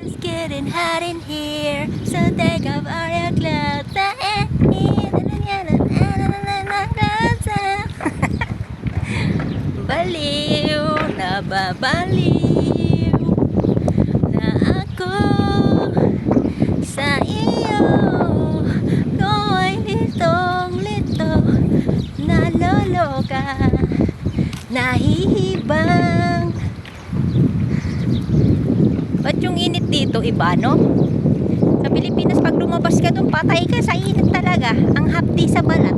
It's getting hot in here, so take off all your clothes. Baliw, nababaliw na ako sa iyo. Ko'y litong-lito, naloloka, nahihibang. Ba't yung init dito iba, no? Sa Pilipinas, pag lumabas ka doon, patay ka sa init talaga. Ang hapdi sa balat.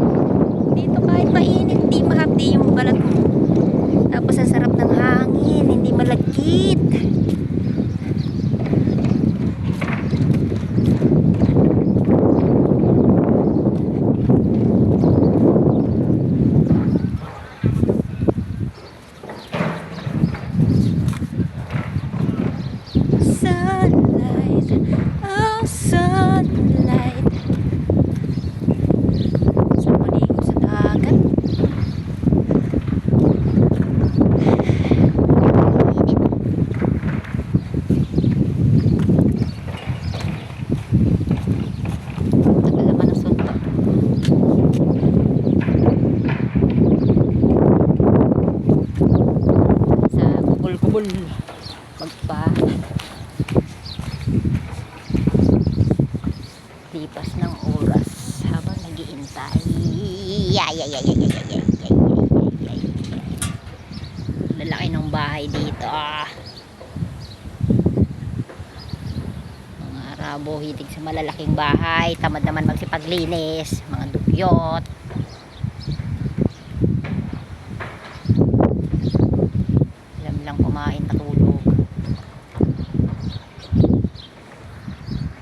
Dito kahit mainit, di mahapdi yung balat mo. Tapos ang sarap ng hangin, hindi malagkit. Sunlight, oh sunlight. Sa maligo sa dagat. Tagal naman ang suntok. Sa kubol-kubol magpa lipas ng oras habang nag-iintay. Lalaki ng bahay dito. Mga Arabo hilig sa malalaking bahay, tamad naman magsipaglinis, mga dugyot.